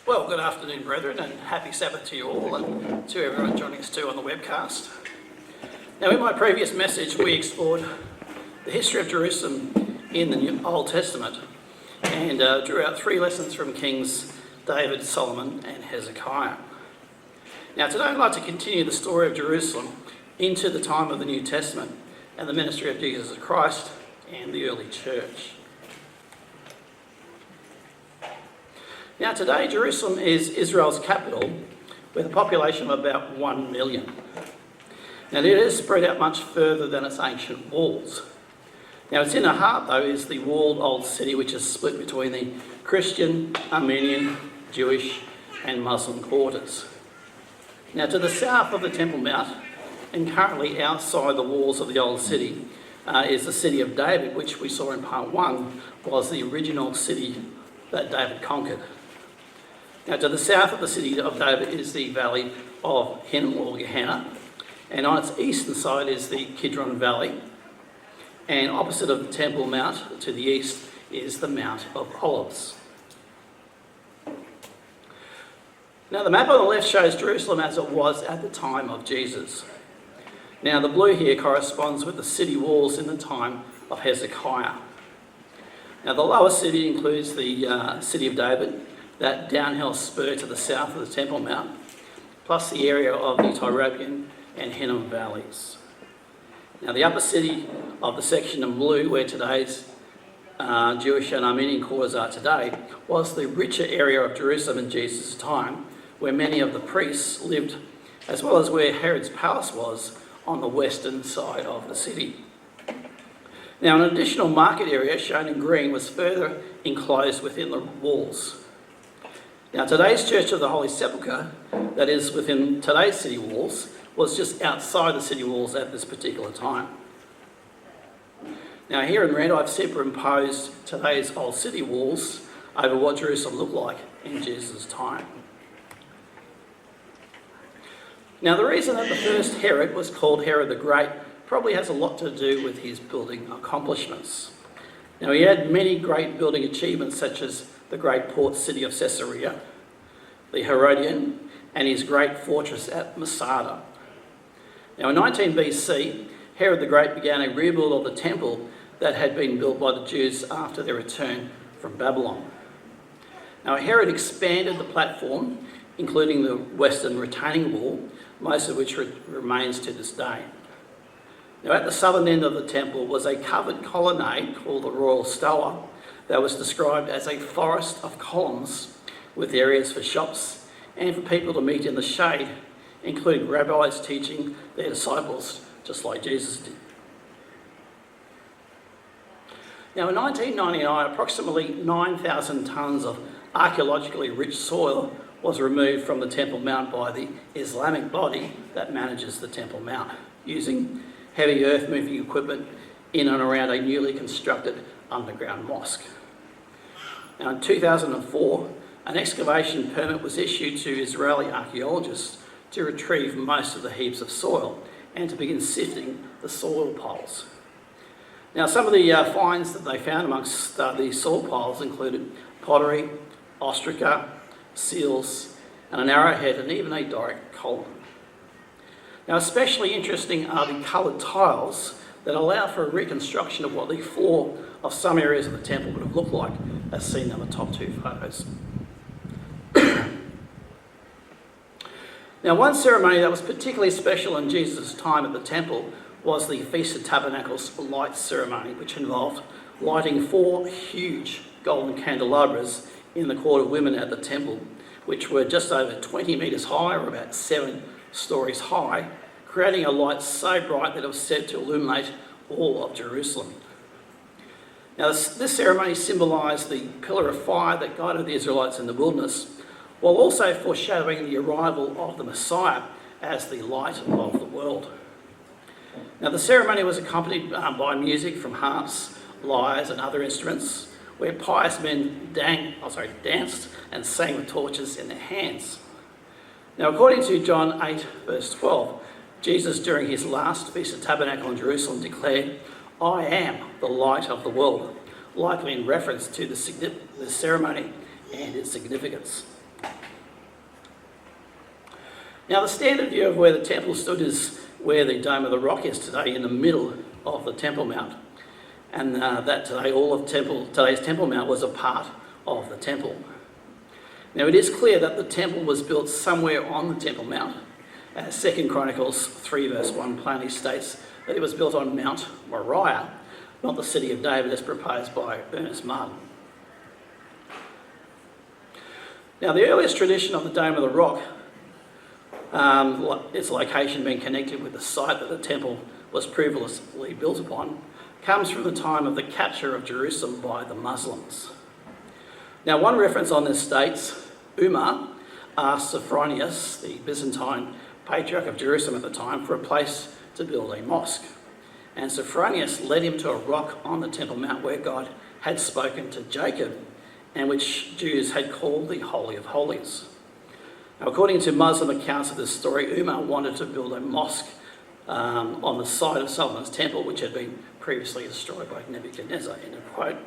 Well, good afternoon, brethren, and happy Sabbath to you all, and to everyone joining us too on the webcast. Now, in my previous message, we explored the history of Jerusalem in the Old Testament and drew out 3 lessons from Kings David, Solomon, and Hezekiah. Now, today I'd like to continue the story of Jerusalem into the time of the New Testament and the ministry of Jesus Christ and the early church. Now today, Jerusalem is Israel's capital with a population of about 1 million. Now it is spread out much further than its ancient walls. Now its inner heart, though, is the walled old city, which is split between the Christian, Armenian, Jewish and Muslim quarters. Now to the south of the Temple Mount, and currently outside the walls of the old city, is the city of David, which we saw in part 1 was the original city that David conquered. Now to the south of the city of David is the valley of Hinnom or Gehenna, and on its eastern side is the Kidron Valley, and opposite of the Temple Mount to the east is the Mount of Olives. Now the map on the left shows Jerusalem as it was at the time of Jesus. Now the blue here corresponds with the city walls in the time of Hezekiah. Now the lower city includes the city of David, that downhill spur to the south of the Temple Mount, plus the area of the Tyropoeon and Hinnom valleys. Now the upper city of the section in blue, where today's Jewish and Armenian quarters are today, was the richer area of Jerusalem in Jesus' time, where many of the priests lived, as well as where Herod's palace was on the western side of the city. Now an additional market area, shown in green, was further enclosed within the walls. Now today's Church of the Holy Sepulchre, that is within today's city walls, was just outside the city walls at this particular time. Now here in red I've superimposed today's old city walls over what Jerusalem looked like in Jesus' time. Now the reason that the first Herod was called Herod the Great probably has a lot to do with his building accomplishments. Now he had many great building achievements, such as the great port city of Caesarea, the Herodian, and his great fortress at Masada. Now in 19 BC, Herod the Great began a rebuild of the temple that had been built by the Jews after their return from Babylon. Now Herod expanded the platform, including the western retaining wall, most of which remains to this day. Now at the southern end of the temple was a covered colonnade called the Royal Stoa that was described as a forest of columns with areas for shops and for people to meet in the shade, including rabbis teaching their disciples just like Jesus did. Now in 1999, approximately 9,000 tonnes of archaeologically rich soil was removed from the Temple Mount by the Islamic body that manages the Temple Mount, using heavy earth-moving equipment in and around a newly constructed underground mosque. Now in 2004, an excavation permit was issued to Israeli archaeologists to retrieve most of the heaps of soil and to begin sifting the soil piles. Now some of the finds that they found amongst these soil piles included pottery, ostraca, seals, and an arrowhead, and even a Doric column. Now especially interesting are the coloured tiles that allow for a reconstruction of what the floor of some areas of the temple would have looked like, as seen in the top 2 photos. Now one ceremony that was particularly special in Jesus' time at the temple was the Feast of Tabernacles light ceremony, which involved lighting 4 huge golden candelabras in the court of women at the temple, which were just over 20 metres high, or about 7 stories high, creating a light so bright that it was said to illuminate all of Jerusalem. Now this ceremony symbolised the pillar of fire that guided the Israelites in the wilderness, while also foreshadowing the arrival of the Messiah as the light of the world. Now the ceremony was accompanied by music from harps, lyres and other instruments, where pious men danced and sang with torches in their hands. Now according to John 8 verse 12, Jesus during his last Feast of Tabernacle in Jerusalem declared, "I am the light of the world," likely in reference to the ceremony and its significance. Now, the standard view of where the temple stood is where the Dome of the Rock is today, in the middle of the Temple Mount. And that today, today's Temple Mount was a part of the temple. Now, it is clear that the temple was built somewhere on the Temple Mount. 2 Chronicles 3 verse 1 plainly states that it was built on Mount Moriah, not the city of David as proposed by Ernest Martin. Now, the earliest tradition of the Dome of the Rock, its location being connected with the site that the temple was previously built upon, comes from the time of the capture of Jerusalem by the Muslims. Now, one reference on this states, Umar asked Sophronius, the Byzantine patriarch of Jerusalem at the time, for a place to build a mosque. And Sophronius led him to a rock on the Temple Mount where God had spoken to Jacob, and which Jews had called the Holy of Holies. Now, according to Muslim accounts of this story, Umar wanted to build a mosque on the site of Solomon's temple, which had been previously destroyed by Nebuchadnezzar, end of quote.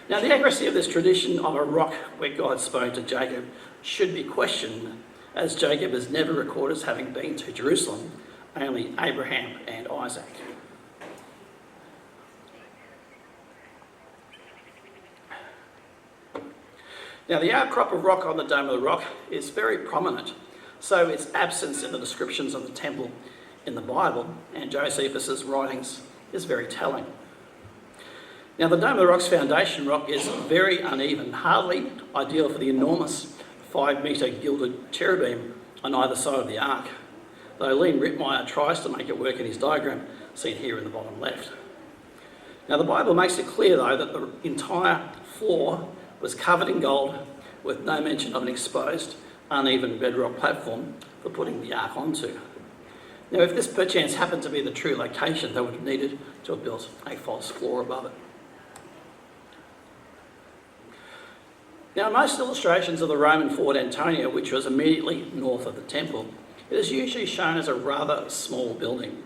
Now, the accuracy of this tradition of a rock where God spoke to Jacob should be questioned, as Jacob is never recorded as having been to Jerusalem, only Abraham and Isaac. Now, the outcrop of rock on the Dome of the Rock is very prominent, so its absence in the descriptions of the temple in the Bible and Josephus' writings is very telling. Now, the Dome of the Rock's foundation rock is very uneven, hardly ideal for the enormous 5-metre gilded cherubim on either side of the ark, though Leon Rittmeyer tries to make it work in his diagram, seen here in the bottom left. Now, the Bible makes it clear, though, that the entire floor was covered in gold, with no mention of an exposed, uneven bedrock platform for putting the ark onto. Now, if this perchance happened to be the true location, they would have needed to have built a false floor above it. Now, in most illustrations of the Roman Fort Antonia, which was immediately north of the temple, it is usually shown as a rather small building.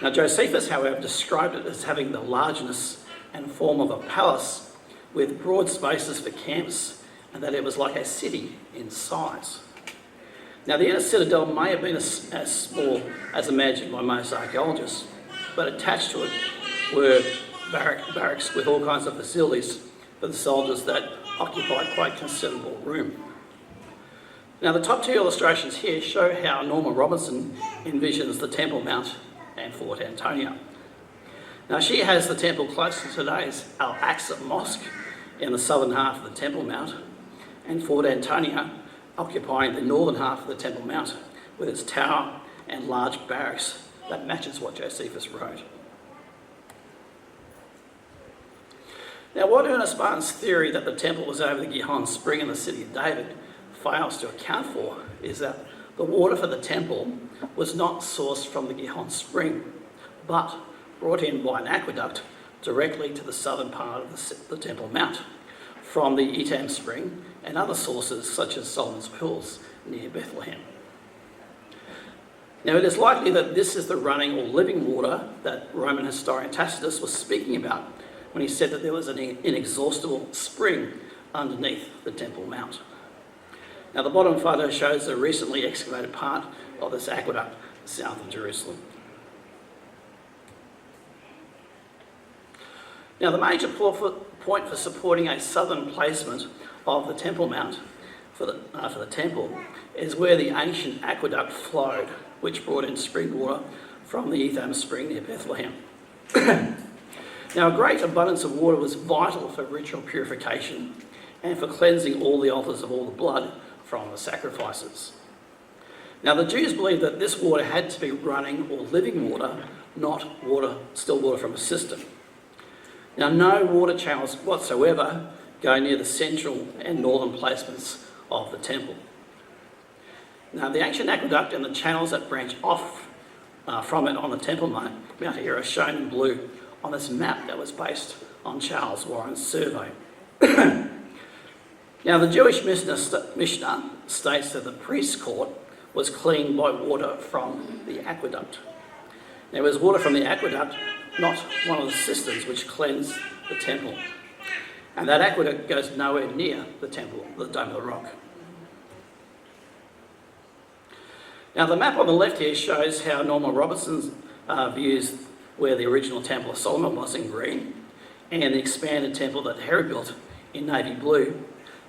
Now, Josephus, however, described it as having the largeness and form of a palace with broad spaces for camps, and that it was like a city in size. Now, the inner citadel may have been as small as imagined by most archaeologists, but attached to it were barracks with all kinds of facilities for the soldiers that occupied quite considerable room. Now, the top two illustrations here show how Norma Robinson envisions the Temple Mount and Fort Antonia. Now, she has the temple close to today's Al-Aqsa Mosque in the southern half of the Temple Mount, and Fort Antonia occupying the northern half of the Temple Mount with its tower and large barracks that matches what Josephus wrote. Now, what Ernest Martin's theory that the temple was over the Gihon Spring in the city of David fails to account for is that the water for the temple was not sourced from the Gihon Spring, but brought in by an aqueduct directly to the southern part of the Temple Mount from the Etam Spring and other sources such as Solomon's Pools near Bethlehem. Now, it is likely that this is the running or living water that Roman historian Tacitus was speaking about when he said that there was an inexhaustible spring underneath the Temple Mount. Now, the bottom photo shows a recently excavated part of this aqueduct south of Jerusalem. Now, the major point for supporting a southern placement of the Temple Mount for the temple is where the ancient aqueduct flowed, which brought in spring water from the Etham Spring near Bethlehem. Now, a great abundance of water was vital for ritual purification and for cleansing all the altars of all the blood from the sacrifices. Now, the Jews believed that this water had to be running or living water, not still water from a cistern. Now, no water channels whatsoever go near the central and northern placements of the temple. Now, the ancient aqueduct and the channels that branch off from it on the Temple Mount here are shown in blue on this map that was based on Charles Warren's survey. Now, the Jewish Mishnah states that the priest's court was cleaned by water from the aqueduct. There was water from the aqueduct, not one of the cisterns which cleansed the temple. And that aqueduct goes nowhere near the temple, the Dome of the Rock. Now the map on the left here shows how Norman Robertson views where the original Temple of Solomon was in green, and the expanded temple that Herod built in navy blue,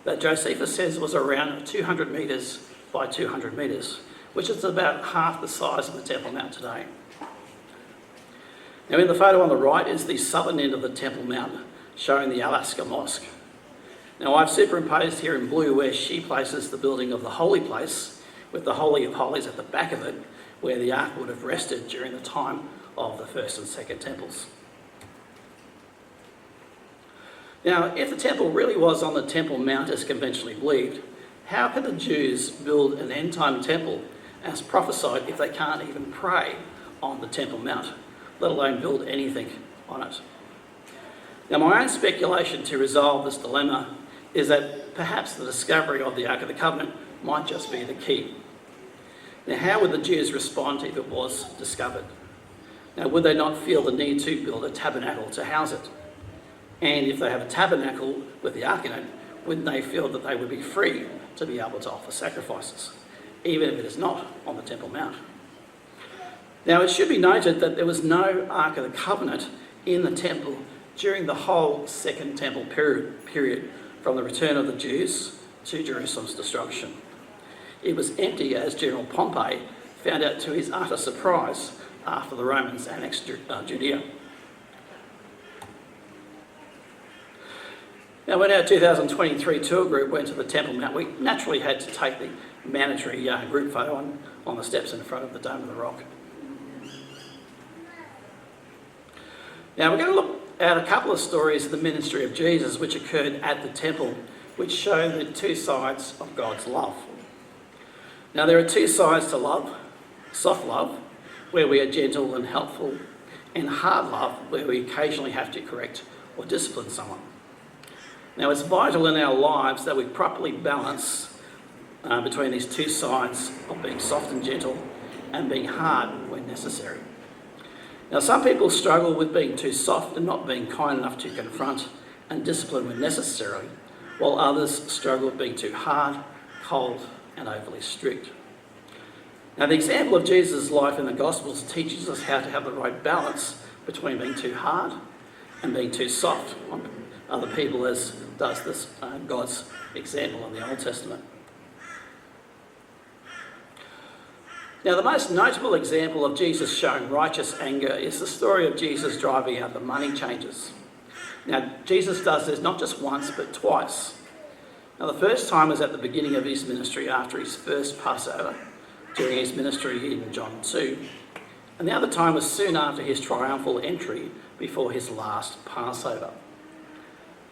that Josephus says was around 200 metres by 200 metres, which is about half the size of the Temple Mount today. Now in the photo on the right is the southern end of the Temple Mount, showing the Al-Aqsa Mosque. Now I've superimposed here in blue where she places the building of the Holy Place, with the Holy of Holies at the back of it, where the Ark would have rested during the time of the first and second temples. Now, if the temple really was on the Temple Mount as conventionally believed, how could the Jews build an end-time temple as prophesied if they can't even pray on the Temple Mount, let alone build anything on it? Now, my own speculation to resolve this dilemma is that perhaps the discovery of the Ark of the Covenant might just be the key. Now, how would the Jews respond if it was discovered? Now, would they not feel the need to build a tabernacle to house it? And if they have a tabernacle with the Ark in it, wouldn't they feel that they would be free to be able to offer sacrifices, even if it is not on the Temple Mount? Now, it should be noted that there was no Ark of the Covenant in the temple during the whole Second Temple period from the return of the Jews to Jerusalem's destruction. It was empty, as General Pompey found out to his utter surprise after the Romans annexed Judea. Now, when our 2023 tour group went to the Temple Mount, we naturally had to take the mandatory group photo on the steps in front of the Dome of the Rock. Now, we're going to look at a couple of stories of the ministry of Jesus which occurred at the temple, which show the two sides of God's love. Now, there are two sides to love: soft love, where we are gentle and helpful, and hard love, where we occasionally have to correct or discipline someone. Now, it's vital in our lives that we properly balance between these two sides of being soft and gentle and being hard when necessary. Now, some people struggle with being too soft and not being kind enough to confront and discipline when necessary, while others struggle with being too hard, cold, and overly strict. Now, the example of Jesus' life in the Gospels teaches us how to have the right balance between being too hard and being too soft on other people, as does this God's example in the Old Testament. Now, the most notable example of Jesus showing righteous anger is the story of Jesus driving out the money changers. Now, Jesus does this not just once, but twice. Now, the first time was at the beginning of his ministry after his first Passover, during his ministry in John 2. And the other time was soon after his triumphal entry before his last Passover.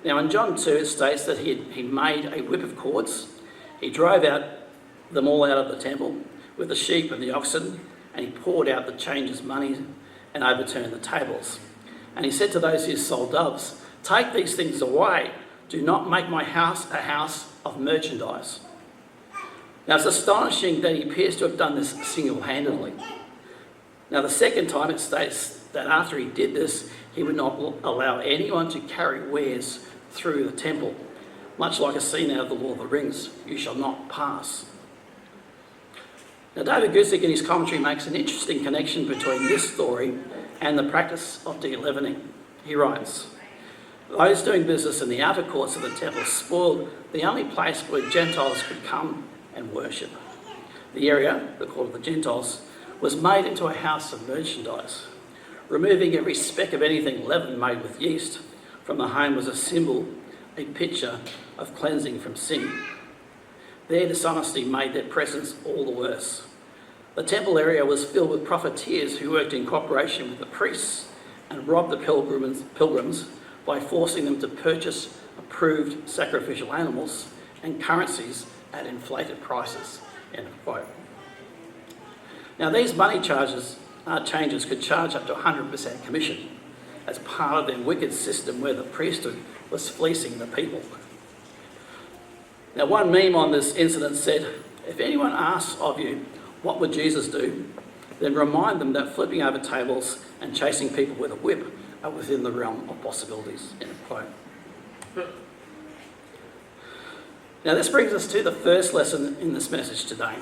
Now, in John 2, it states that he made a whip of cords. He drove them all out of the temple with the sheep and the oxen, and he poured out the changers' money and overturned the tables. And he said to those who sold doves, "Take these things away. Do not make my house a house of merchandise." Now, it's astonishing that he appears to have done this single-handedly. Now, the second time it states that after he did this, he would not allow anyone to carry wares through the temple, much like a scene out of the Lord of the Rings: "You shall not pass." Now, David Guzik in his commentary makes an interesting connection between this story and the practice of de-leavening. He writes, "Those doing business in the outer courts of the temple spoiled the only place where Gentiles could come and worship. The area, the court of the Gentiles, was made into a house of merchandise. Removing every speck of anything leaven made with yeast from the home was a symbol, a picture of cleansing from sin. Their dishonesty made their presence all the worse. The temple area was filled with profiteers who worked in cooperation with the priests and robbed the pilgrims by forcing them to purchase approved sacrificial animals and currencies at inflated prices." End of quote. Now, these money changers could charge up to 100% commission as part of their wicked system where the priesthood was fleecing the people. Now, one meme on this incident said, "If anyone asks of you, what would Jesus do? Then remind them that flipping over tables and chasing people with a whip are within the realm of possibilities." End of quote. Now, this brings us to the first lesson in this message today.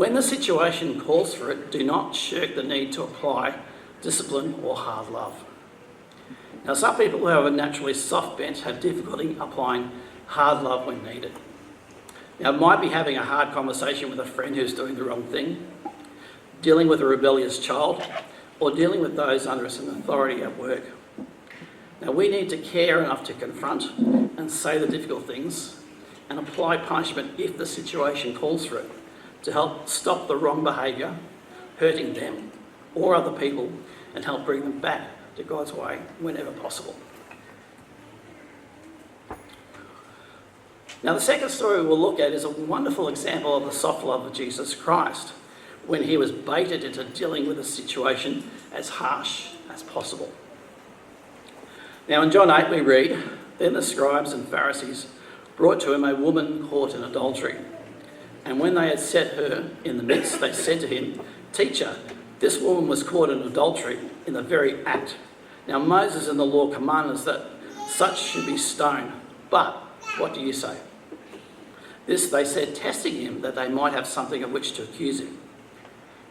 When the situation calls for it, do not shirk the need to apply discipline or hard love. Now, some people who have a naturally soft bent have difficulty applying hard love when needed. Now, it might be having a hard conversation with a friend who's doing the wrong thing, dealing with a rebellious child, or dealing with those under some authority at work. Now, we need to care enough to confront and say the difficult things and apply punishment if the situation calls for it, to help stop the wrong behaviour, hurting them or other people, and help bring them back to God's way whenever possible. Now, the second story we'll look at is a wonderful example of the soft love of Jesus Christ when he was baited into dealing with a situation as harsh as possible. Now, in John 8 we read, "Then the scribes and Pharisees brought to him a woman caught in adultery. And when they had set her in the midst, they said to him, 'Teacher, this woman was caught in adultery in the very act. Now Moses in the law commanded us that such should be stoned. But what do you say?' This they said, testing him, that they might have something of which to accuse him.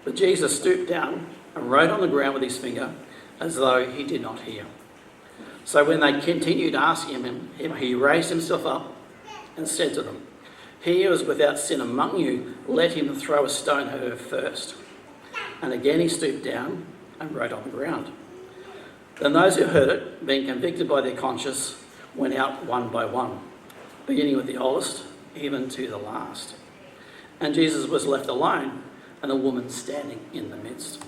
But Jesus stooped down and wrote on the ground with his finger, as though he did not hear. So when they continued asking him, he raised himself up and said to them, 'He who is without sin among you, let him throw a stone at her first.' And again he stooped down and wrote on the ground. Then those who heard it, being convicted by their conscience, went out one by one, beginning with the oldest, even to the last. And Jesus was left alone, and a woman standing in the midst."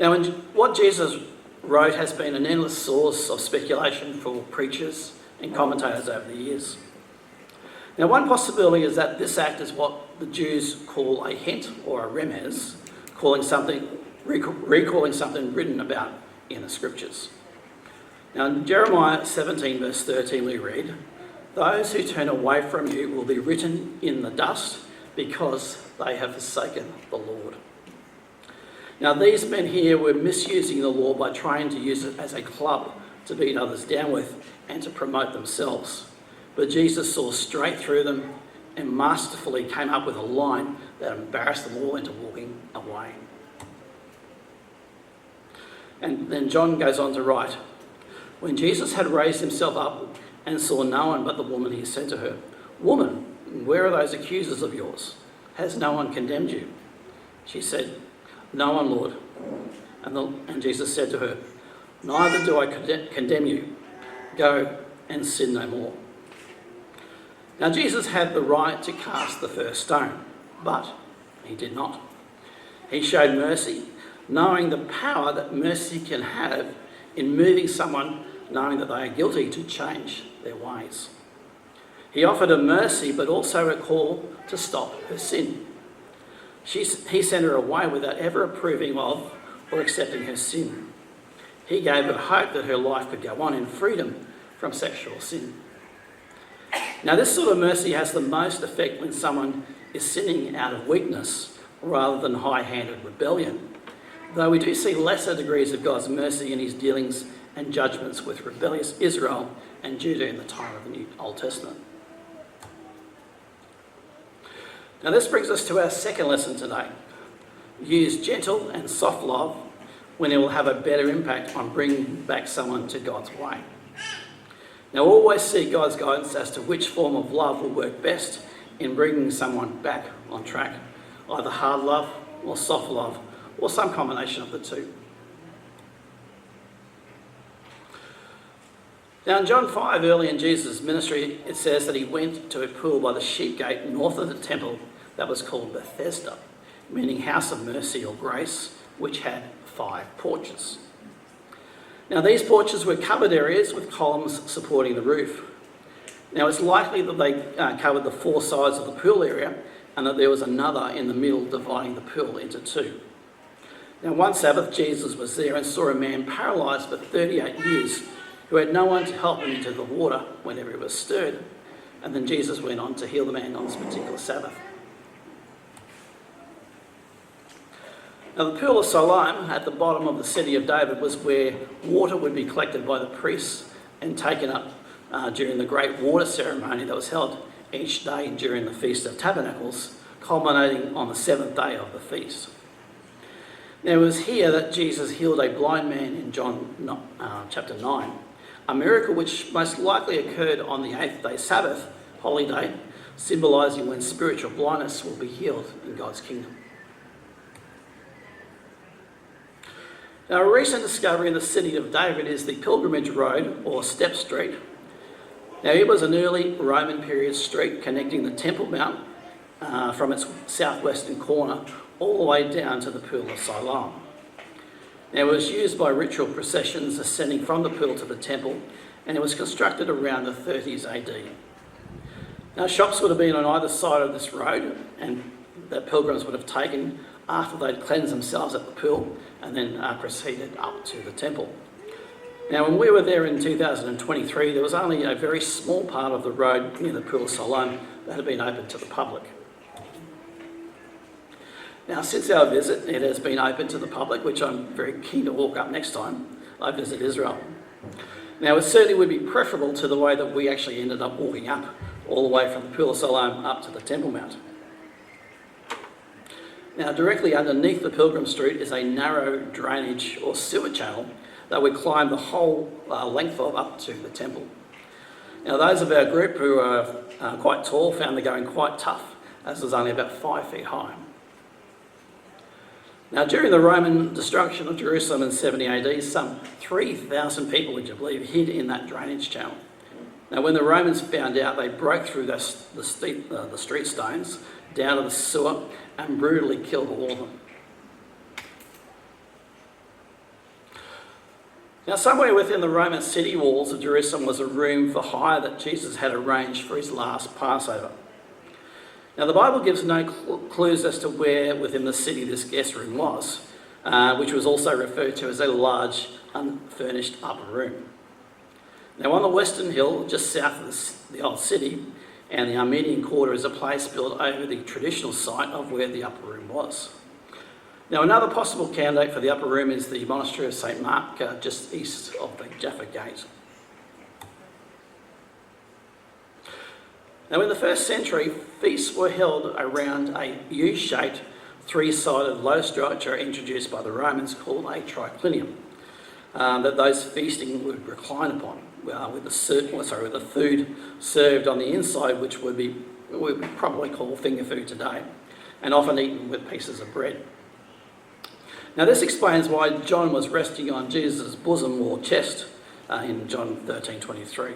Now, what Jesus wrote has been an endless source of speculation for preachers and commentators over the years. Now, one possibility is that this act is what the Jews call a hint or a remez, recalling something written about in the scriptures. Now, in Jeremiah 17 verse 13 we read, "Those who turn away from you will be written in the dust because they have forsaken the Lord." Now, these men here were misusing the law by trying to use it as a club to beat others down with and to promote themselves. But Jesus saw straight through them and masterfully came up with a line that embarrassed them all into walking away. And then John goes on to write, "When Jesus had raised himself up and saw no one but the woman, he said to her, 'Woman, where are those accusers of yours? Has no one condemned you?' She said, 'No one, Lord.' And Jesus said to her, 'Neither do I condemn you. Go and sin no more.'" Now, Jesus had the right to cast the first stone, but he did not. He showed mercy, knowing the power that mercy can have in moving someone knowing that they are guilty to change their ways. He offered her mercy, but also a call to stop her sin. He sent her away without ever approving of or accepting her sin. He gave her hope that her life could go on in freedom from sexual sin. Now, this sort of mercy has the most effect when someone is sinning out of weakness rather than high-handed rebellion, though we do see lesser degrees of God's mercy in his dealings and judgments with rebellious Israel and Judah in the time of the Old Testament. Now, this brings us to our second lesson today. Use gentle and soft love when it will have a better impact on bringing back someone to God's way. Now, always seek God's guidance as to which form of love will work best in bringing someone back on track, either hard love or soft love, or some combination of the two. Now, in John 5, early in Jesus' ministry, it says that he went to a pool by the sheep gate north of the temple that was called Bethesda, meaning house of mercy or grace, which had 5 porches. Now, these porches were covered areas with columns supporting the roof. Now, it's likely that they covered the 4 sides of the pool area and that there was another in the middle dividing the pool into 2. Now, one Sabbath, Jesus was there and saw a man paralysed for 38 years who had no one to help him into the water whenever he was stirred. And then Jesus went on to heal the man on this particular Sabbath. Now, the pool of Siloam at the bottom of the city of David was where water would be collected by the priests and taken up during the great water ceremony that was held each day during the Feast of Tabernacles, culminating on the seventh day of the feast. Now it was here that Jesus healed a blind man in John chapter 9, a miracle which most likely occurred on the 8th day Sabbath holiday, symbolising when spiritual blindness will be healed in God's kingdom. Now, a recent discovery in the city of David is the Pilgrimage Road, or Step Street. Now, it was an early Roman period street connecting the Temple Mount from its southwestern corner all the way down to the Pool of Siloam. Now, it was used by ritual processions ascending from the pool to the temple, and it was constructed around the 30s AD. Now, shops would have been on either side of this road, and that pilgrims would have taken after they'd cleansed themselves at the pool and then proceeded up to the temple. Now, when we were there in 2023, there was only a very small part of the road near the Pool of Siloam that had been open to the public. Now, since our visit, it has been open to the public, which I'm very keen to walk up next time I visit Israel. Now, it certainly would be preferable to the way that we actually ended up walking up all the way from the Pool of Siloam up to the Temple Mount. Now, directly underneath the Pilgrim Street is a narrow drainage or sewer channel that we climb the whole length of up to the temple. Now, those of our group who are quite tall found the going quite tough, as it was only about 5 feet high. Now, during the Roman destruction of Jerusalem in 70 AD, some 3,000 people, would you believe, hid in that drainage channel. Now, when the Romans found out, they broke through the street stones down to the sewer and brutally killed all of them. Now, somewhere within the Roman city walls of Jerusalem was a room for hire that Jesus had arranged for his last Passover. Now, the Bible gives no clues as to where within the city this guest room was, which was also referred to as a large, unfurnished upper room. Now, on the western hill, just south of the old city, and the Armenian Quarter, is a place built over the traditional site of where the upper room was. Now, another possible candidate for the upper room is the Monastery of St. Mark, just east of the Jaffa Gate. Now, in the first century, feasts were held around a U-shaped, three-sided low structure introduced by the Romans called a triclinium, that those feasting would recline upon, with the food served on the inside, which we would probably call finger food today, and often eaten with pieces of bread. Now, this explains why John was resting on Jesus' bosom or chest in John 13:23.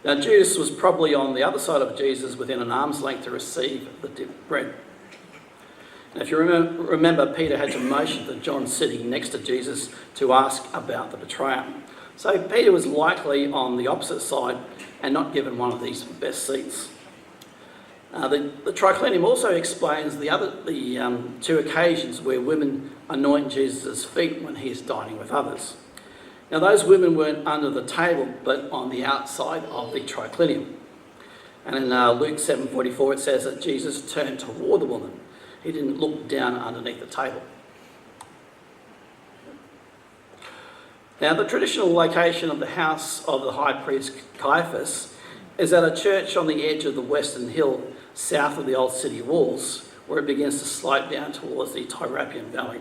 Now, Judas was probably on the other side of Jesus within an arm's length to receive the dipped bread. Now, if you remember, Peter had to motion to John sitting next to Jesus to ask about the betrayer. So Peter was likely on the opposite side and not given one of these best seats. The triclinium also explains the two occasions where women anoint Jesus' feet when he is dining with others. Now, those women weren't under the table, but on the outside of the triclinium. And in Luke 7:44, it says that Jesus turned toward the woman. He didn't look down underneath the table. Now, the traditional location of the house of the high priest Caiaphas is at a church on the edge of the western hill, south of the old city walls, where it begins to slope down towards the Tyropoeon Valley.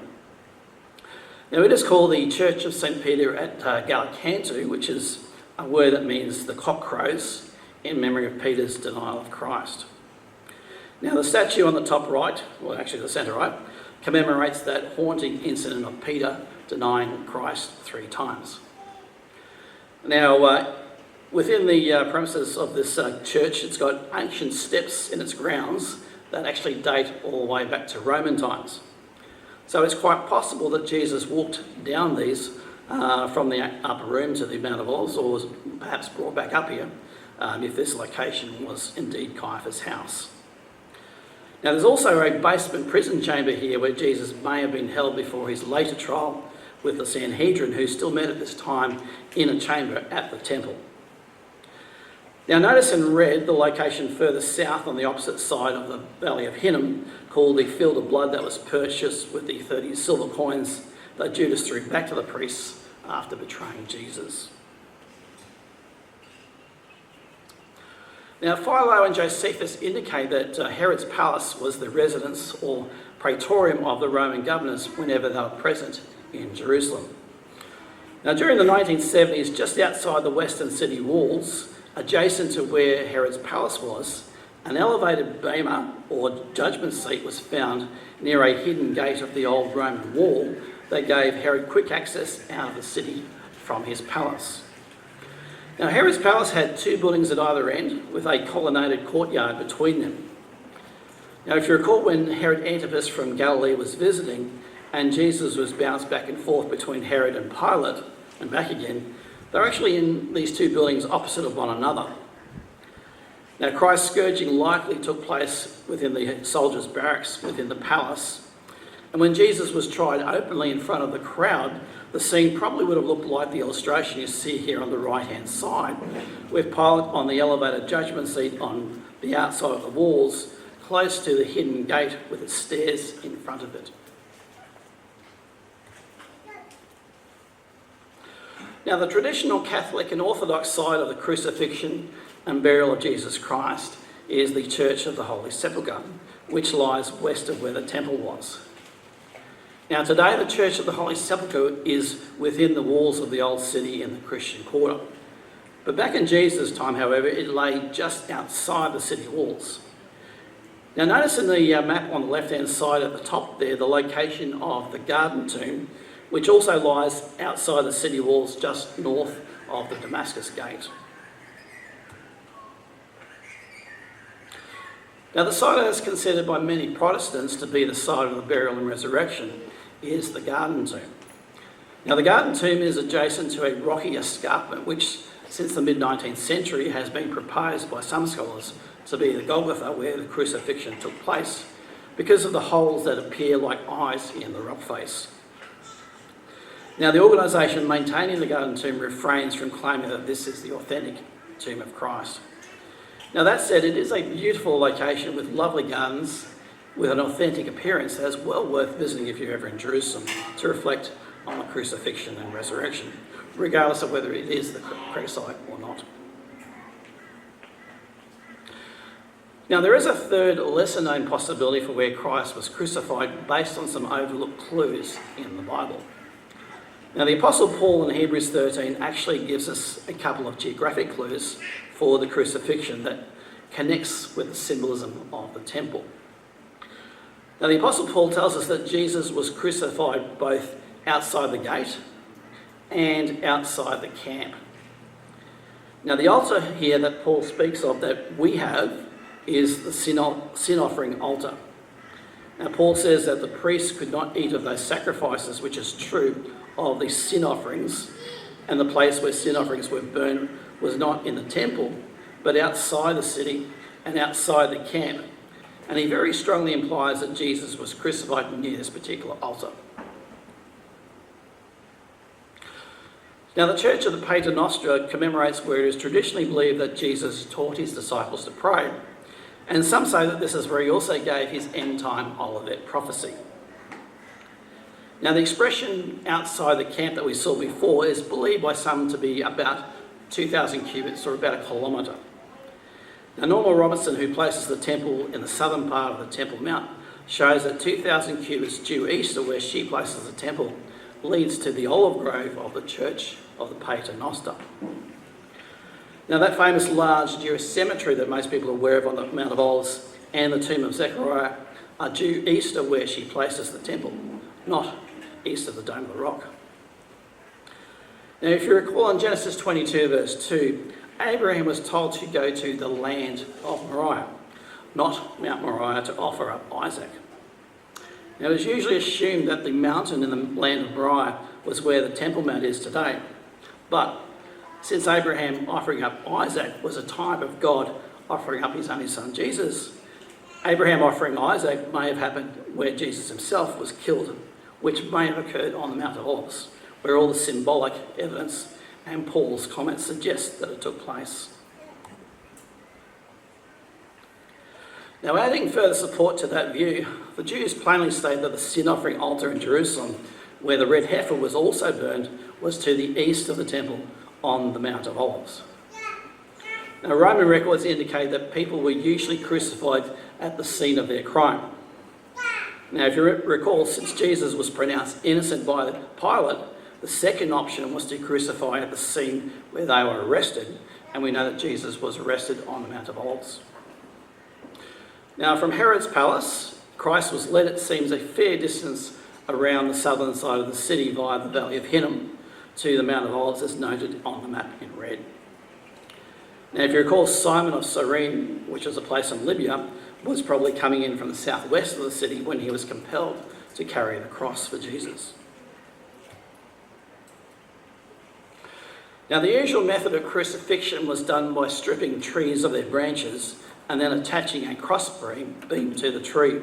Now, it is called the Church of St. Peter at Gallicantu, which is a word that means the cock crows, in memory of Peter's denial of Christ. Now, the statue on the top right, well, actually the centre right, commemorates that haunting incident of Peter denying Christ 3 times. Now, within the premises of this church, it's got ancient steps in its grounds that actually date all the way back to Roman times. So it's quite possible that Jesus walked down these from the upper room to the Mount of Olives, or was perhaps brought back up here, if this location was indeed Caiaphas' house. Now, there's also a basement prison chamber here where Jesus may have been held before his later trial with the Sanhedrin, who still met at this time in a chamber at the temple. Now, notice in red the location further south on the opposite side of the Valley of Hinnom, called the Field of Blood, that was purchased with the 30 silver coins that Judas threw back to the priests after betraying Jesus. Now, Philo and Josephus indicate that Herod's palace was the residence or praetorium of the Roman governors whenever they were present in Jerusalem. Now, during the 1970s, just outside the western city walls, adjacent to where Herod's palace was, an elevated bema or judgment seat was found near a hidden gate of the old Roman wall that gave Herod quick access out of the city from his palace. Now, Herod's palace had two buildings at either end with a colonnaded courtyard between them. Now, if you recall, when Herod Antipas from Galilee was visiting and Jesus was bounced back and forth between Herod and Pilate and back again, they were actually in these two buildings opposite of one another. Now, Christ's scourging likely took place within the soldiers' barracks within the palace. And when Jesus was tried openly in front of the crowd, the scene probably would have looked like the illustration you see here on the right-hand side, with Pilate on the elevated judgment seat on the outside of the walls, close to the hidden gate with its stairs in front of it. Now, the traditional Catholic and Orthodox side of the crucifixion and burial of Jesus Christ is the Church of the Holy Sepulchre, which lies west of where the temple was. Now, today the Church of the Holy Sepulchre is within the walls of the old city in the Christian quarter. But back in Jesus' time, however, it lay just outside the city walls. Now, notice in the map on the left-hand side at the top there, the location of the Garden Tomb, which also lies outside the city walls just north of the Damascus Gate. Now, the site that is considered by many Protestants to be the site of the burial and resurrection is the Garden Tomb. Now, the Garden Tomb is adjacent to a rocky escarpment which, since the mid-19th century, has been proposed by some scholars to be the Golgotha where the crucifixion took place because of the holes that appear like eyes in the rock face. Now, the organisation maintaining the Garden Tomb refrains from claiming that this is the authentic tomb of Christ. Now, that said, it is a beautiful location with lovely gardens with an authentic appearance that is well worth visiting if you're ever in Jerusalem to reflect on the crucifixion and resurrection, regardless of whether it is the correct site or not. Now, there is a third, lesser-known possibility for where Christ was crucified based on some overlooked clues in the Bible. Now, the Apostle Paul in Hebrews 13 actually gives us a couple of geographic clues for the crucifixion that connects with the symbolism of the temple. Now, the Apostle Paul tells us that Jesus was crucified both outside the gate and outside the camp. Now, the altar here that Paul speaks of that we have is the sin offering altar. Now, Paul says that the priests could not eat of those sacrifices, which is true of the sin offerings, and the place where sin offerings were burned was not in the temple, but outside the city and outside the camp. And he very strongly implies that Jesus was crucified near this particular altar. Now, the Church of the Pater Noster commemorates where it is traditionally believed that Jesus taught his disciples to pray. And some say that this is where he also gave his end-time Olivet prophecy. Now, the expression outside the camp that we saw before is believed by some to be about 2,000 cubits, or about a kilometre. Now, Norma Robertson, who places the temple in the southern part of the Temple Mount, shows that 2,000 cubits due east of where she places the temple leads to the olive grove of the Church of the Pater Noster. Now, that famous large Jewish cemetery that most people are aware of on the Mount of Olives and the tomb of Zechariah are due east of where she places the temple, not east of the Dome of the Rock. Now, if you recall in Genesis 22 verse 2, Abraham was told to go to the land of Moriah, not Mount Moriah, to offer up Isaac. Now, it is usually assumed that the mountain in the land of Moriah was where the Temple Mount is today. But since Abraham offering up Isaac was a type of God offering up his only son Jesus, Abraham offering Isaac may have happened where Jesus himself was killed, which may have occurred on the Mount of Olives, where all the symbolic evidence and Paul's comments suggest that it took place. Now, adding further support to that view, the Jews plainly state that the sin offering altar in Jerusalem, where the red heifer was also burned, was to the east of the temple on the Mount of Olives. Now, Roman records indicate that people were usually crucified at the scene of their crime. Now, if you recall, since Jesus was pronounced innocent by Pilate, the second option was to crucify at the scene where they were arrested, and we know that Jesus was arrested on the Mount of Olives. Now, from Herod's palace, Christ was led, it seems, a fair distance around the southern side of the city via the Valley of Hinnom to the Mount of Olives, as noted on the map in red. Now, if you recall, Simon of Cyrene, which is a place in Libya, was probably coming in from the southwest of the city when he was compelled to carry the cross for Jesus. Now, the usual method of crucifixion was done by stripping trees of their branches and then attaching a crossbeam to the tree.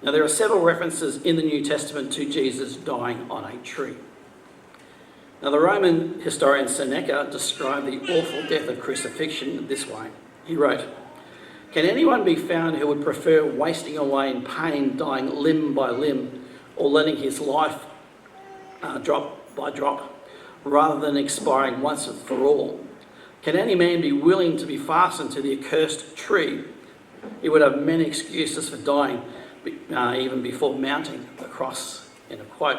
Now, there are several references in the New Testament to Jesus dying on a tree. Now, the Roman historian Seneca described the awful death of crucifixion this way. He wrote, "Can anyone be found who would prefer wasting away in pain, dying limb by limb, or letting his life drop by drop, rather than expiring once and for all? Can any man be willing to be fastened to the accursed tree? He would have many excuses for dying, even before mounting the cross," in a quote.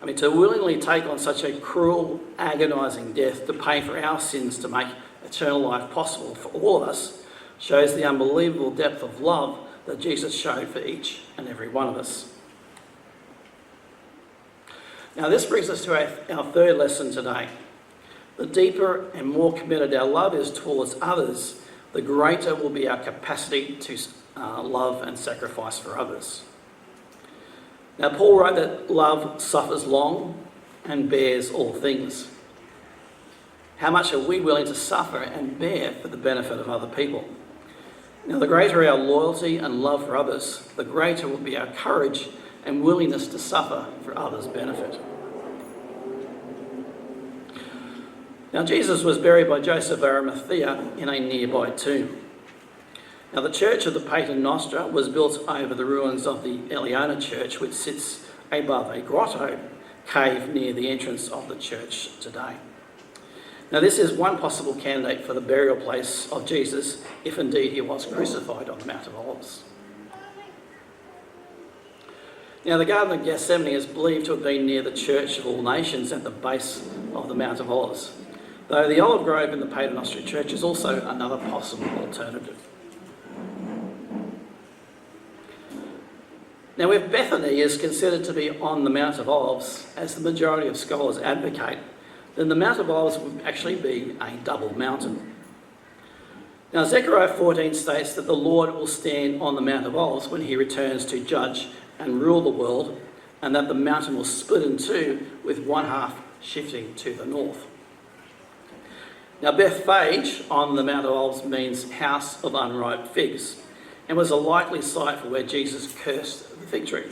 I mean, to willingly take on such a cruel, agonising death to pay for our sins to make eternal life possible for all of us shows the unbelievable depth of love that Jesus showed for each and every one of us. Now, this brings us to our third lesson today. The deeper and more committed our love is towards others, the greater will be our capacity to love and sacrifice for others. Now, Paul wrote that love suffers long and bears all things. How much are we willing to suffer and bear for the benefit of other people? Now, the greater our loyalty and love for others, the greater will be our courage and willingness to suffer for others' benefit. Now, Jesus was buried by Joseph of Arimathea in a nearby tomb. Now, the church of the Pater Nostra was built over the ruins of the Eleona church, which sits above a grotto cave near the entrance of the church today. Now, this is one possible candidate for the burial place of Jesus, if indeed he was crucified on the Mount of Olives. Now, the Garden of Gethsemane is believed to have been near the Church of All Nations at the base of the Mount of Olives, though the olive grove in the Pater Nostra church is also another possible alternative. Now, if Bethany is considered to be on the Mount of Olives, as the majority of scholars advocate, then the Mount of Olives would actually be a double mountain. Now, Zechariah 14 states that the Lord will stand on the Mount of Olives when he returns to judge and rule the world, and that the mountain will split in two, with one half shifting to the north. Now, Bethphage on the Mount of Olives means house of unripe figs, and was a likely site for where Jesus cursed the fig tree.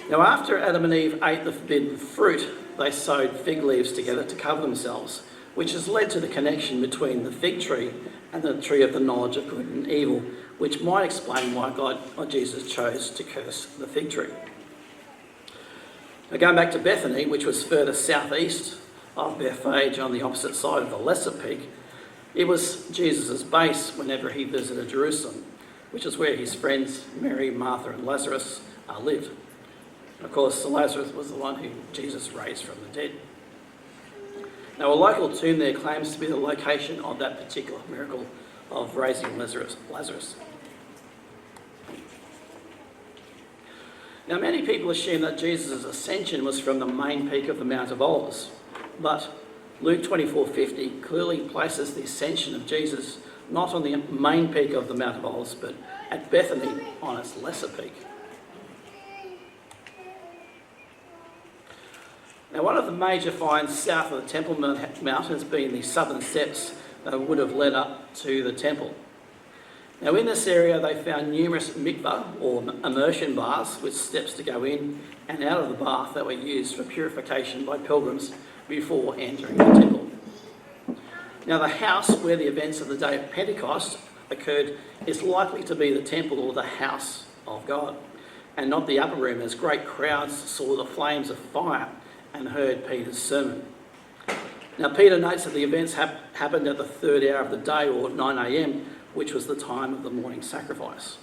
Now, after Adam and Eve ate the forbidden fruit, they sewed fig leaves together to cover themselves, which has led to the connection between the fig tree and the tree of the knowledge of good and evil, which might explain why Jesus chose to curse the fig tree. Now, going back to Bethany, which was further southeast of Bethphage on the opposite side of the Lesser Peak, it was Jesus' base whenever he visited Jerusalem, which is where his friends Mary, Martha and Lazarus lived. Of course, Lazarus was the one who Jesus raised from the dead. Now, a local tomb there claims to be the location of that particular miracle of raising Lazarus. Now, many people assume that Jesus' ascension was from the main peak of the Mount of Olives, but Luke 24:50 clearly places the ascension of Jesus not on the main peak of the Mount of Olives, but at Bethany on its lesser peak. Now, one of the major finds south of the Temple Mount has been the southern steps that would have led up to the temple. Now, in this area, they found numerous mikvah, or immersion baths, with steps to go in and out of the bath that were used for purification by pilgrims before entering the temple. Now, the house where the events of the day of Pentecost occurred is likely to be the temple or the house of God, and not the upper room, as great crowds saw the flames of fire and heard Peter's sermon. Now, Peter notes that the events happened at the third hour of the day, or 9 a.m, which was the time of the morning sacrifice.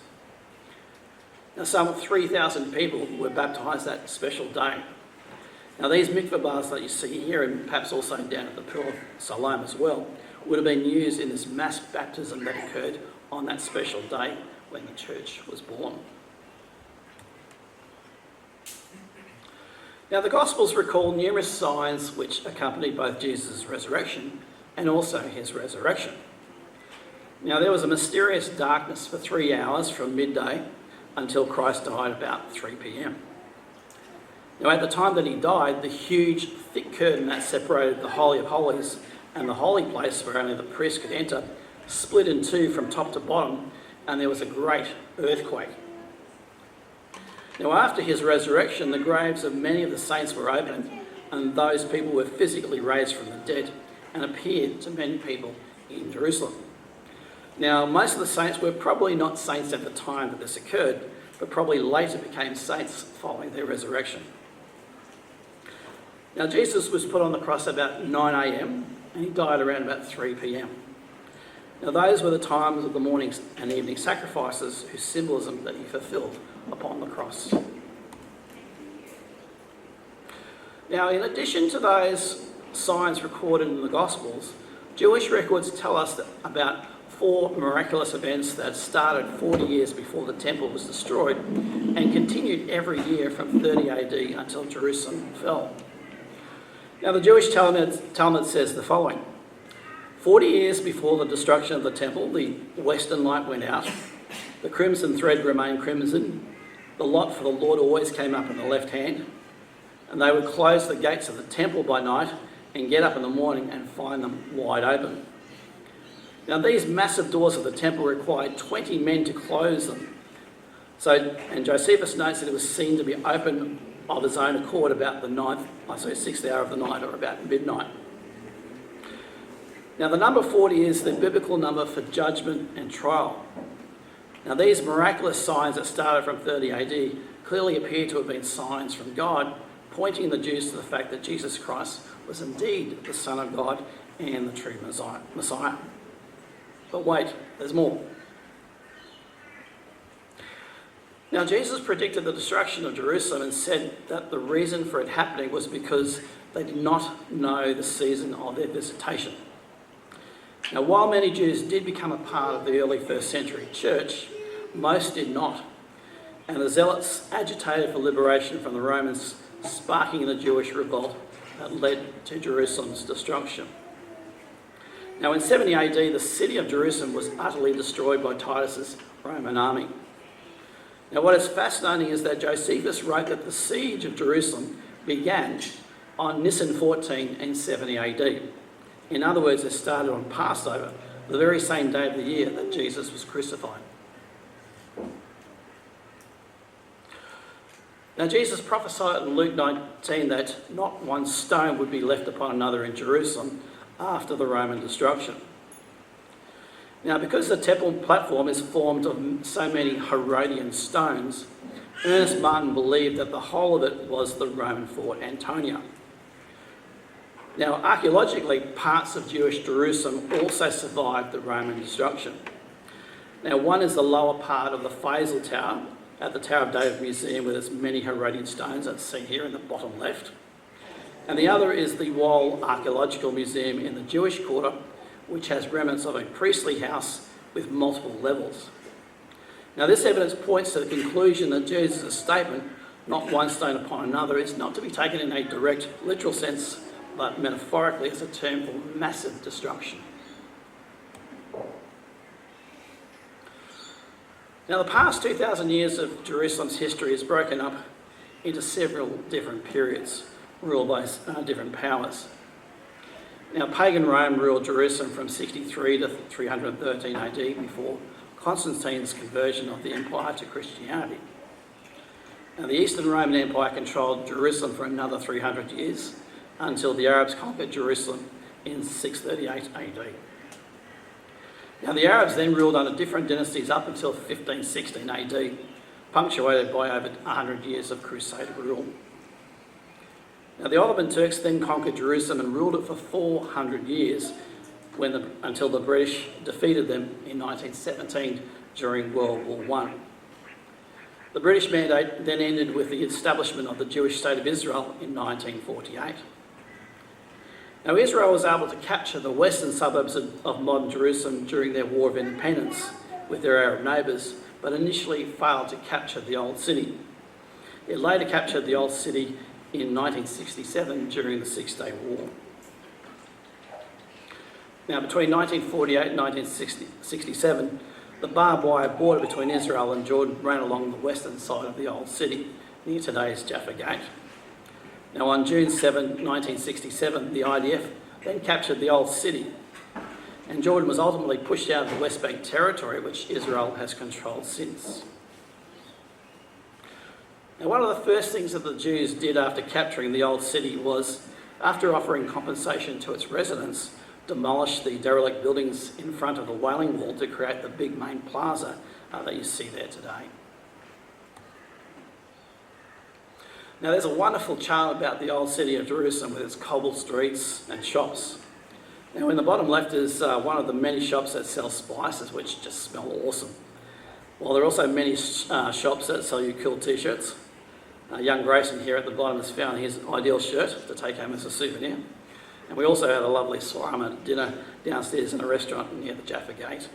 Now, some 3,000 people were baptised that special day. Now, these mikveh baths that you see here, and perhaps also down at the Pool of Siloam as well, would have been used in this mass baptism that occurred on that special day when the church was born. Now, the Gospels recall numerous signs which accompanied both Jesus' resurrection and also his resurrection. Now, there was a mysterious darkness for 3 hours from midday until Christ died about 3 p.m. Now, at the time that he died, the huge, thick curtain that separated the Holy of Holies and the holy place where only the priest could enter split in two from top to bottom, and there was a great earthquake. Now, after his resurrection, the graves of many of the saints were opened, and those people were physically raised from the dead and appeared to many people in Jerusalem. Now, most of the saints were probably not saints at the time that this occurred, but probably later became saints following their resurrection. Now, Jesus was put on the cross about 9 a.m, and he died around about 3 p.m. Now, those were the times of the morning and evening sacrifices whose symbolism that he fulfilled upon the cross. Now, in addition to those signs recorded in the Gospels, Jewish records tell us about 4 miraculous events that started 40 years before the temple was destroyed and continued every year from 30 AD until Jerusalem fell. Now, the Jewish Talmud says the following: 40 years before the destruction of the temple, the western light went out, the crimson thread remained crimson, the lot for the Lord always came up in the left hand, and they would close the gates of the temple by night and get up in the morning and find them wide open. Now, these massive doors of the temple required 20 men to close them. And Josephus notes that it was seen to be open of his own accord about the 6th hour of the night, or about midnight. Now, the number 40 is the biblical number for judgment and trial. Now, these miraculous signs that started from 30 AD clearly appear to have been signs from God, pointing the Jews to the fact that Jesus Christ was indeed the Son of God and the true Messiah. But wait, there's more. Now, Jesus predicted the destruction of Jerusalem and said that the reason for it happening was because they did not know the season of their visitation. Now, while many Jews did become a part of the early first century church, most did not. And the Zealots agitated for liberation from the Romans, sparking the Jewish revolt that led to Jerusalem's destruction. Now, in 70 AD, the city of Jerusalem was utterly destroyed by Titus's Roman army. Now, what is fascinating is that Josephus wrote that the siege of Jerusalem began on Nisan 14 in 70 AD. In other words, it started on Passover, the very same day of the year that Jesus was crucified. Now, Jesus prophesied in Luke 19 that not one stone would be left upon another in Jerusalem after the Roman destruction. Now, because the temple platform is formed of so many Herodian stones, Ernest Martin believed that the whole of it was the Roman fort Antonia. Now, archaeologically, parts of Jewish Jerusalem also survived the Roman destruction. Now, one is the lower part of the Faisal Tower at the Tower of David Museum with its many Herodian stones that's seen here in the bottom left. And the other is the Wall Archaeological Museum in the Jewish Quarter, which has remnants of a priestly house with multiple levels. Now, this evidence points to the conclusion that Jesus' statement, not one stone upon another, is not to be taken in a direct, literal sense, but metaphorically as a term for massive destruction. Now, the past 2,000 years of Jerusalem's history is broken up into several different periods, ruled by different powers. Now, pagan Rome ruled Jerusalem from 63 to 313 AD before Constantine's conversion of the empire to Christianity. Now, the Eastern Roman Empire controlled Jerusalem for another 300 years until the Arabs conquered Jerusalem in 638 AD. Now, the Arabs then ruled under different dynasties up until 1516 AD, punctuated by over 100 years of Crusader rule. Now, the Ottoman Turks then conquered Jerusalem and ruled it for 400 years until the British defeated them in 1917 during World War I. The British mandate then ended with the establishment of the Jewish State of Israel in 1948. Now, Israel was able to capture the western suburbs of modern Jerusalem during their War of Independence with their Arab neighbours, but initially failed to capture the Old City. It later captured the Old City in 1967 during the Six-Day War. Now, between 1948 and 1967, the barbed wire border between Israel and Jordan ran along the western side of the Old City, near today's Jaffa Gate. Now, on June 7, 1967, the IDF then captured the Old City, and Jordan was ultimately pushed out of the West Bank territory, which Israel has controlled since. Now, one of the first things that the Jews did after capturing the Old City was, after offering compensation to its residents, demolish the derelict buildings in front of the Wailing Wall to create the big main plaza that you see there today. Now, there's a wonderful charm about the Old City of Jerusalem with its cobbled streets and shops. Now, in the bottom left is one of the many shops that sell spices, which just smell awesome. While there are also many shops that sell you cool t-shirts. Young Grayson here at the bottom has found his ideal shirt to take home as a souvenir. And we also had a lovely shawarma dinner downstairs in a restaurant near the Jaffa Gate.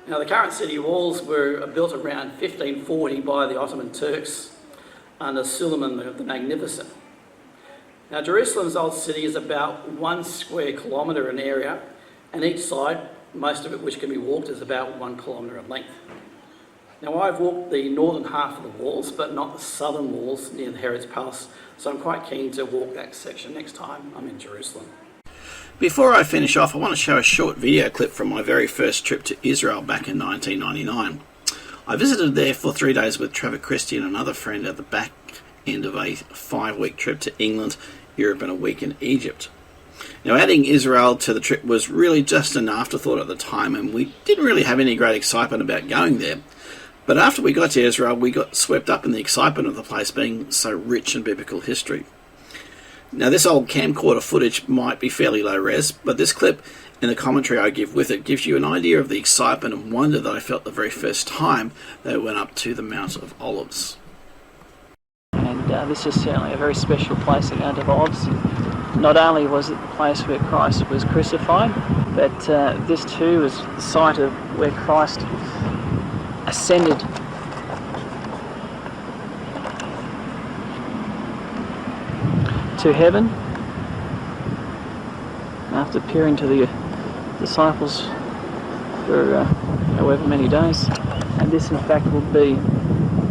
Now, the current city walls were built around 1540 by the Ottoman Turks under Suleiman the Magnificent. Now, Jerusalem's Old City is about 1 square kilometre in area, and each side, most of it which can be walked, is about 1 kilometre in length. Now, I've walked the northern half of the walls, but not the southern walls near the Herod's Palace, so I'm quite keen to walk that section next time I'm in Jerusalem. Before I finish off, I want to show a short video clip from my very first trip to Israel back in 1999. I visited there for 3 days with Trevor Christie and another friend at the back end of a 5-week trip to England, Europe and a week in Egypt. Now, adding Israel to the trip was really just an afterthought at the time, and we didn't really have any great excitement about going there. But after we got to Israel, we got swept up in the excitement of the place being so rich in biblical history. Now, this old camcorder footage might be fairly low res, but this clip and the commentary I give with it gives you an idea of the excitement and wonder that I felt the very first time they went up to the Mount of Olives. And this is certainly a very special place, the Mount of Olives. Not only was it the place where Christ was crucified, but this too is the site of where Christ ascended to heaven after appearing to the disciples for however many days. And this in fact will be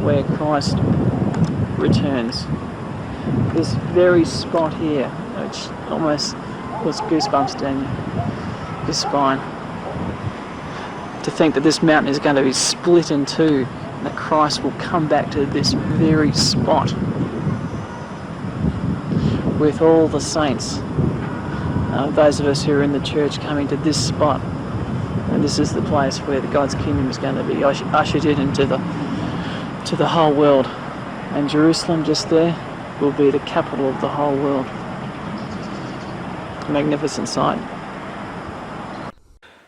where Christ returns. This very spot here, which almost puts goosebumps down your spine. To think that this mountain is going to be split in two, and that Christ will come back to this very spot with all the saints, those of us who are in the church coming to this spot. And this is the place where God's kingdom is going to be ushered in into the whole world. And Jerusalem just there will be the capital of the whole world. Magnificent sight.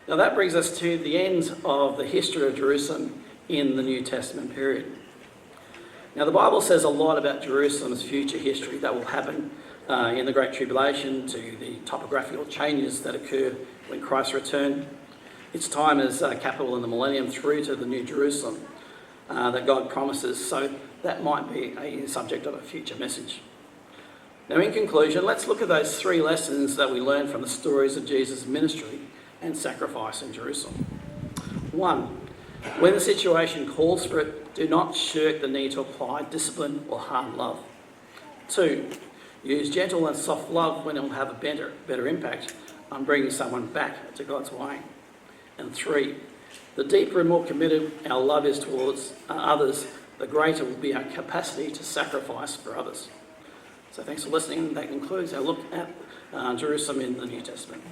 Now that brings us to the end of the history of Jerusalem in the New Testament period. Now the Bible says a lot about Jerusalem's future history that will happen in the Great Tribulation, to the topographical changes that occur when Christ returned, its time as capital in the millennium, through to the New Jerusalem that God promises. So that might be a subject of a future message. Now in conclusion, let's look at those 3 lessons that we learn from the stories of Jesus' ministry and sacrifice in Jerusalem. 1. When the situation calls for it, do not shirk the need to apply discipline or hard love. 2. Use gentle and soft love when it will have a better impact on bringing someone back to God's way. And 3. The deeper and more committed our love is towards others, the greater will be our capacity to sacrifice for others. So thanks for listening. That concludes our look at Jerusalem in the New Testament.